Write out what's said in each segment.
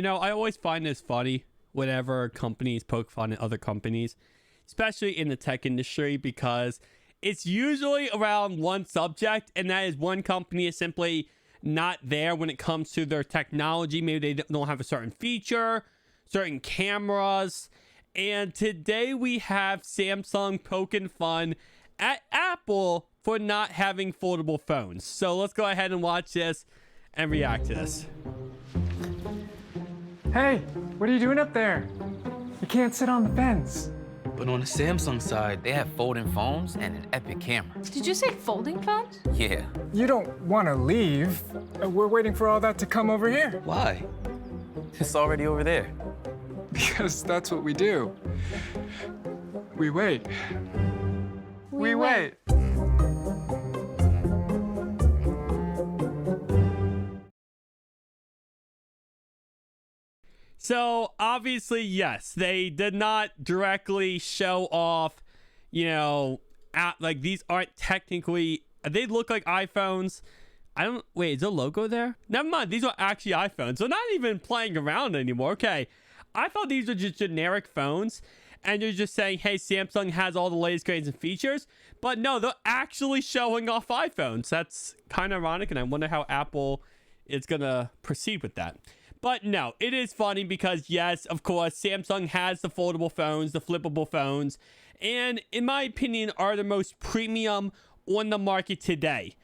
I always find this funny whenever companies poke fun at other companies, especially in the tech industry, because it's usually around one subject, and that is one company is simply not there when it comes to their technology. Maybe they don't have a certain feature, certain cameras. And today we have Samsung poking fun at Apple for not having foldable phones. So let's go ahead and watch this and react to this. Hey, what are you doing up there? You can't sit on the fence. But on the Samsung side, they have folding phones and an epic camera. Did you say folding phones? Yeah. You don't want to leave. We're waiting for all that to come over here. Why? It's already over there. Because that's what we do. We wait. We wait. So obviously, yes, they did not directly show off, like these aren't technically, they look like iPhones. Wait, is the logo there? Never mind, these are actually iPhones. They're not even playing around anymore. Okay, I thought these were just generic phones, and you're just saying, hey, Samsung has all the latest grades and features. But no, they're actually showing off iPhones. That's kind of ironic, and I wonder how Apple is going to proceed with that. But no, it is funny because, yes, of course, Samsung has the foldable phones, the flippable phones, and in my opinion, are the most premium on the market today.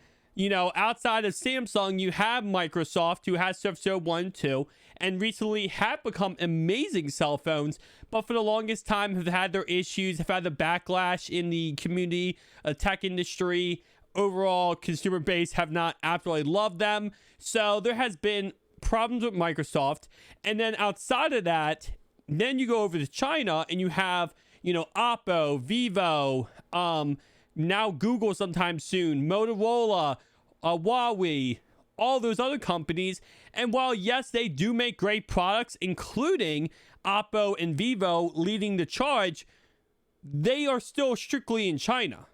Outside of Samsung, you have Microsoft, who has Surface Go 1 and 2, and recently have become amazing cell phones, but for the longest time have had their issues, have had the backlash in the community, tech industry, overall consumer base have not absolutely loved them. So there has been problems with Microsoft. And then outside of that, then you go over to China and you have, Oppo, Vivo, now Google sometime soon, Motorola, Huawei, all those other companies. And while, yes, they do make great products, including Oppo and Vivo leading the charge, they are still strictly in China.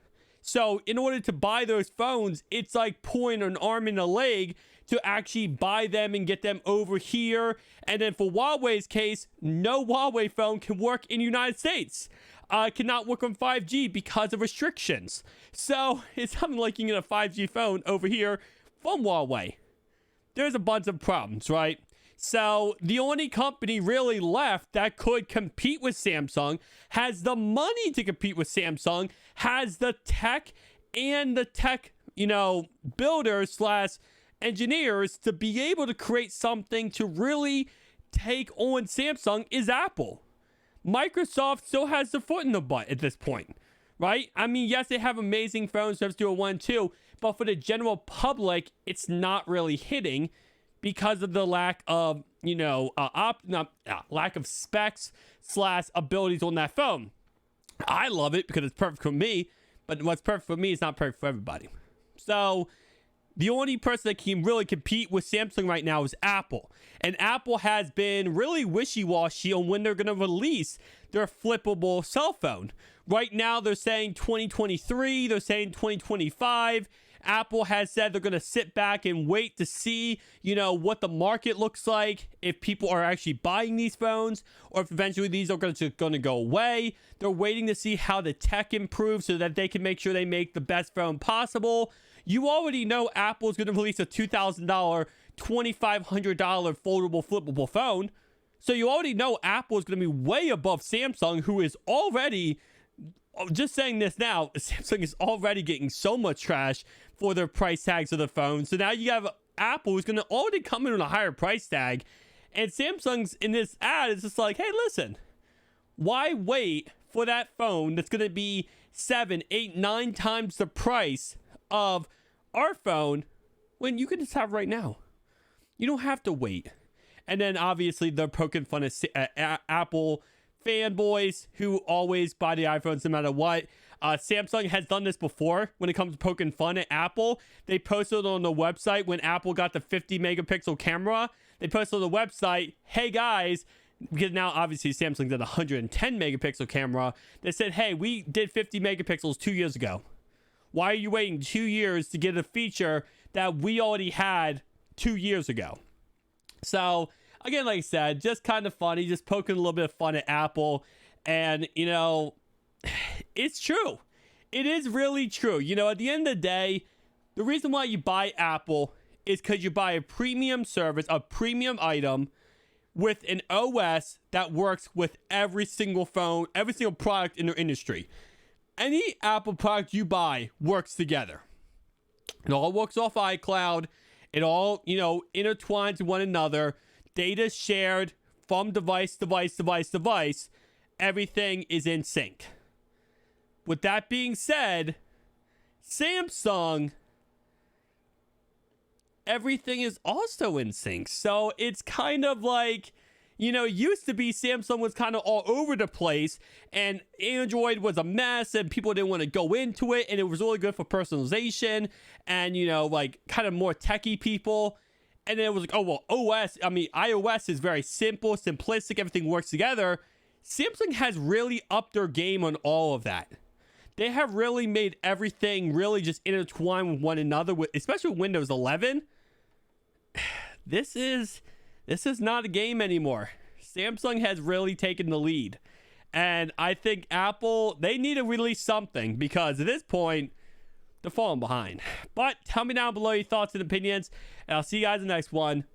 So in order to buy those phones, it's like pulling an arm and a leg to actually buy them and get them over here. And then for Huawei's case, no Huawei phone can work in the United States. Cannot work on 5G because of restrictions. So it's something like you can get a 5G phone over here from Huawei. There's a bunch of problems, right? So the only company really left that could compete with Samsung, has the money to compete with Samsung, has the tech and the tech, builders slash engineers to be able to create something to really take on Samsung is Apple. Microsoft still has the foot in the butt at this point, right? I mean, yes, they have amazing phones, Surface Go 1 and 2, but for the general public, it's not really hitting because of the lack of, lack of specs slash abilities on that phone. I love it because it's perfect for me, but what's perfect for me is not perfect for everybody. So the only person that can really compete with Samsung right now is Apple. And Apple has been really wishy-washy on when they're going to release their flippable cell phone. Right now, they're saying 2023, they're saying 2025. Apple has said they're going to sit back and wait to see, what the market looks like, if people are actually buying these phones, or if eventually these are going to go away. They're waiting to see how the tech improves so that they can make sure they make the best phone possible. You already know Apple's going to release a $2,000, $2,500 foldable, flippable phone. So you already know Apple is going to be way above Samsung, who is already, just saying this now, Samsung is already getting so much trash for their price tags of the phone. So now you have Apple, who's going to already come in on a higher price tag. And Samsung's in this ad is just like, hey, listen, why wait for that phone that's going to be 7, 8, 9 times the price of our phone when you can just have right now? You don't have to wait. And then obviously they're poking fun at Apple fanboys who always buy the iPhones no matter what. Samsung has done this before when it comes to poking fun at Apple. They posted on the website when Apple got the 50 megapixel camera. They posted on the website, hey guys, because now obviously Samsung's at a 110 megapixel camera. They said, hey, we did 50 megapixels 2 years ago. Why are you waiting 2 years to get a feature that we already had 2 years ago? So again, like I said, just kind of funny, just poking a little bit of fun at Apple. And, it's true. It is really true. At the end of the day, the reason why you buy Apple is because you buy a premium service, a premium item with an OS that works with every single phone, every single product in the industry. Any Apple product you buy works together. It all works off iCloud. It all, intertwines with one another. Data shared from device. Everything is in sync. With that being said, Samsung, everything is also in sync. So it's kind of like, used to be Samsung was kind of all over the place and Android was a mess and people didn't want to go into it. And it was really good for personalization and, kind of more techie people. And then it was like, oh, well, iOS is very simple, simplistic. Everything works together. Samsung has really upped their game on all of that. They have really made everything really just intertwine with one another, especially with Windows 11. This is not a game anymore. Samsung has really taken the lead. And I think Apple, they need to release something because at this point, they're falling behind. But tell me down below your thoughts and opinions, and I'll see you guys in the next one.